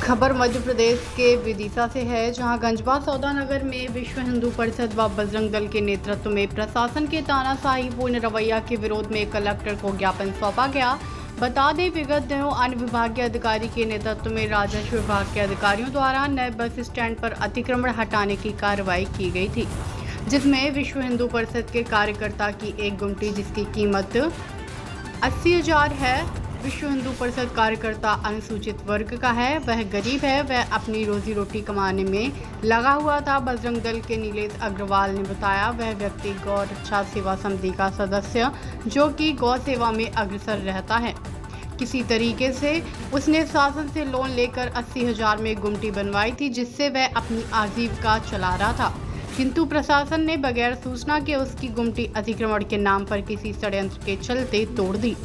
खबर मध्य प्रदेश के विदिशा से है, जहां गंजवा सौदा नगर में विश्व हिंदू परिषद व बजरंग दल के नेतृत्व में प्रशासन के तानाशाही पूर्ण रवैया के विरोध में कलेक्टर को ज्ञापन सौंपा गया। बता दें, विगत दिनों अन्य विभागीय अधिकारी के नेतृत्व में राजस्व विभाग के अधिकारियों द्वारा नए बस स्टैंड पर अतिक्रमण हटाने की कार्रवाई की गई थी, जिसमें विश्व हिंदू परिषद के कार्यकर्ता की एक गुमटी, जिसकी कीमत 80,000 है। विश्व हिंदू परिषद कार्यकर्ता अनुसूचित वर्ग का है, वह गरीब है, वह अपनी रोजी रोटी कमाने में लगा हुआ था। बजरंग दल के नीलेश अग्रवाल ने बताया, वह व्यक्ति गौ रक्षा सेवा समिति का सदस्य, जो कि गौ सेवा में अग्रसर रहता है। किसी तरीके से उसने शासन से लोन लेकर 80,000 में गुमटी बनवाई थी, जिससे वह अपनी आजीविका चला रहा था, किंतु प्रशासन ने बगैर सूचना के उसकी गुमटी अतिक्रमण के नाम पर किसी षड्यंत्र के चलते तोड़ दी।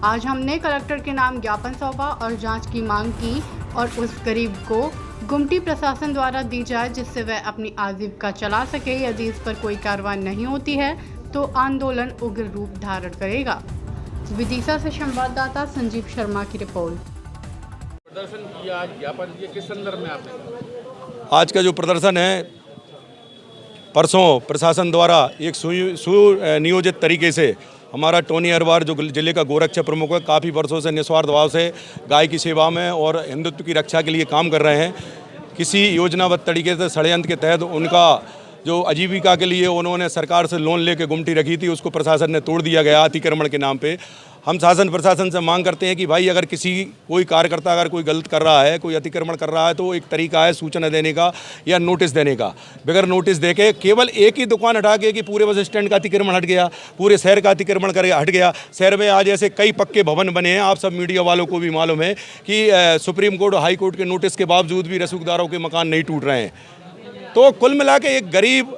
आज हमने कलेक्टर के नाम ज्ञापन सौंपा और जांच की मांग की और उस गरीब को गुमटी प्रशासन द्वारा दी जाए, जिससे वह अपनी आजीविका चला सके। यदि इस पर कोई कार्रवाई नहीं होती है तो आंदोलन उग्र रूप धारण करेगा। विदिशा से संवाददाता संजीव शर्मा की रिपोर्ट। प्रदर्शन किया, ज्ञापन दिए, किस संदर्भ में आपने? आज का जो प्रदर्शन है, परसों प्रशासन द्वारा एक सुनियोजित तरीके से हमारा टोनी अरवार जो जिले का गोरक्षा प्रमुख है, काफ़ी वर्षों से निस्वार्थ भाव से गाय की सेवा में और हिंदुत्व की रक्षा के लिए काम कर रहे हैं। किसी योजनाबद्ध तरीके से षड्यंत्र के तहत उनका जो आजीविका के लिए उन्होंने सरकार से लोन लेके गुमटी रखी थी, उसको प्रशासन ने तोड़ दिया गया अतिक्रमण के नाम पे। हम शासन प्रशासन से मांग करते हैं कि भाई, अगर कोई कार्यकर्ता अगर कोई गलत कर रहा है, कोई अतिक्रमण कर रहा है, तो एक तरीका है सूचना देने का या नोटिस देने का। बगैर नोटिस देके केवल एक ही दुकान हटा के कि पूरे बस स्टैंड का अतिक्रमण हट गया, पूरे शहर का अतिक्रमण कर हट गया। शहर में आज ऐसे कई पक्के भवन बने हैं, आप सब मीडिया वालों को भी मालूम है कि सुप्रीम कोर्ट, हाई कोर्ट के नोटिस के बावजूद भी रसूखदारों के मकान नहीं टूट रहे हैं। तो कुल मिला के एक गरीब,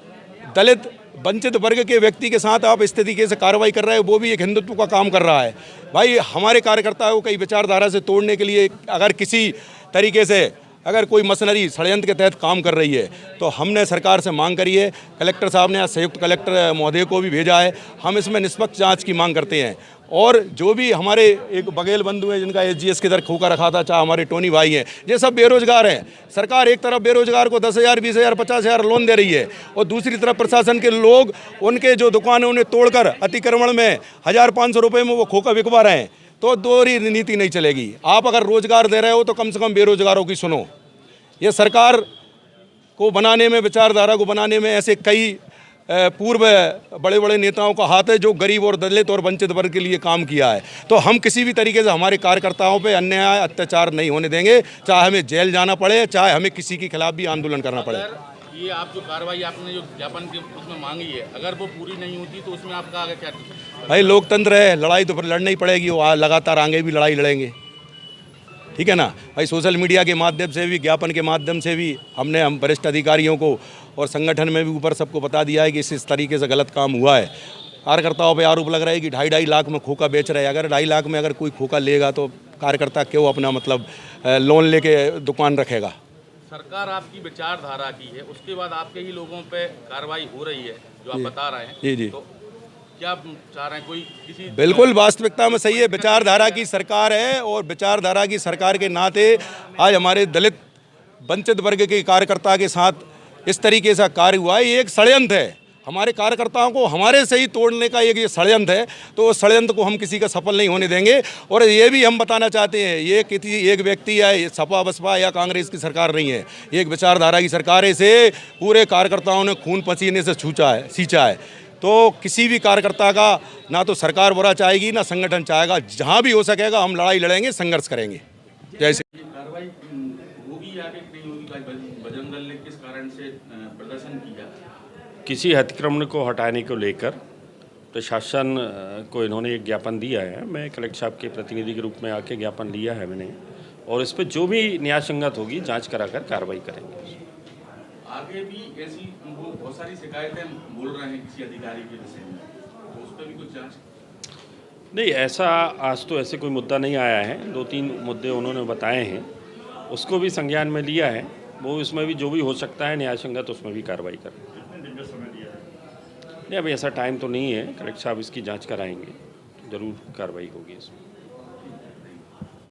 दलित, वंचित वर्ग के व्यक्ति के साथ आप इस तरीके से कार्रवाई कर रहे हैं, वो भी एक हिंदुत्व का काम कर रहा है। भाई, हमारे कार्यकर्ताओं को कई विचारधारा से तोड़ने के लिए अगर किसी तरीके से अगर कोई मशीनरी षड्यंत्र के तहत काम कर रही है, तो हमने सरकार से मांग करी है। कलेक्टर साहब ने, संयुक्त कलेक्टर महोदय को भी भेजा है। हम इसमें निष्पक्ष जांच की मांग करते हैं। और जो भी हमारे एक बघेल बंधु हैं जिनका SGS के दर खोका रखा था, चाहे हमारे टोनी भाई हैं, ये सब बेरोजगार हैं। सरकार एक तरफ बेरोजगार को 10,000, 20,000, 50,000 लोन दे रही है, और दूसरी तरफ प्रशासन के लोग उनके जो दुकान है उन्हें तोड़कर अतिक्रमण में 1,500 रुपये में वो खोका बिकवा रहे हैं। तो दोहरी नीति नहीं चलेगी। आप अगर रोजगार दे रहे हो तो कम से कम बेरोजगारों की सुनो। ये सरकार को बनाने में, विचारधारा को बनाने में ऐसे कई पूर्व बड़े बड़े नेताओं का हाथ है, जो गरीब और दलित और वंचित वर्ग के लिए काम किया है। तो हम किसी भी तरीके से हमारे कार्यकर्ताओं पे अन्याय, अत्याचार नहीं होने देंगे, चाहे हमें जेल जाना पड़े, चाहे हमें किसी के खिलाफ भी आंदोलन करना पड़े। ये आप जो कार्रवाई आपने जो ज्ञापन के उसमें मांगी है, अगर वो पूरी नहीं होती तो उसमें आपका आगे क्या? भाई, लोकतंत्र है, लड़ाई तो फिर लड़नी पड़ेगी, वो लगातार आगे भी लड़ाई लड़ेंगे, ठीक है ना भाई। सोशल मीडिया के माध्यम से भी, ज्ञापन के माध्यम से भी हम वरिष्ठ अधिकारियों को और संगठन में भी ऊपर सबको बता दिया है कि इस तरीके से गलत काम हुआ है। कार्यकर्ताओं पे आरोप लग रहा है कि 2.5 लाख में खोका बेच रहे हैं। अगर 2.5 लाख में अगर कोई खोका लेगा तो कार्यकर्ता क्यों अपना लोन लेके दुकान रखेगा? सरकार आपकी विचारधारा की है, उसके बाद आपके ही लोगों पे कार्रवाई हो रही है, जो आप बता रहे हैं। जी। तो क्या आप चाह रहे हैं कोई किसी? बिल्कुल, वास्तविकता में सही है। विचारधारा की सरकार है, और विचारधारा की सरकार के नाते आज हमारे दलित, वंचित वर्ग के कार्यकर्ता के साथ इस तरीके से कार्य हुआ है। ये एक षड्यंत्र है। हमारे कार्यकर्ताओं को हमारे से ही तोड़ने का एक षड्यंत्र है, तो उस षड्यंत्र को हम किसी का सफल नहीं होने देंगे। और ये भी हम बताना चाहते हैं, ये किसी एक व्यक्ति या सपा, बसपा या कांग्रेस की सरकार नहीं है, ये एक विचारधारा की सरकार है। इसे पूरे कार्यकर्ताओं ने खून पसीने से सींचा है। तो किसी भी कार्यकर्ता का ना तो सरकार बुरा चाहेगी, ना संगठन चाहेगा। जहाँ भी हो सकेगा हम लड़ाई लड़ेंगे, संघर्ष करेंगे। जैसे कार्रवाई होगी या नहीं होगी? बजरंग दल ने किस कारण से प्रदर्शन किया? किसी अतिक्रमण को हटाने को लेकर प्रशासन को इन्होंने एक ज्ञापन दिया है। मैं कलेक्टर साहब के प्रतिनिधि के रूप में आके ज्ञापन लिया है मैंने, और इस पर जो भी न्याय संगत होगी जांच कराकर कार्रवाई करेंगे। आगे भी ऐसी उनको बहुत सारी शिकायतें बोल रहे हैं किसी अधिकारी के विषय में, तो उस पर भी कुछ जांच? नहीं, ऐसा आज तो ऐसे कोई मुद्दा नहीं आया है। 2-3 मुद्दे उन्होंने बताए हैं, उसको भी संज्ञान में लिया है। वो इसमें भी जो भी हो सकता है न्याय संगत, उसमें भी कार्रवाई करें। कितने दिन का समय दिया है? नहीं, अभी ऐसा टाइम तो नहीं है। कलेक्टर साहब इसकी जांच कराएंगे, जरूर कार्रवाई होगी इसमें।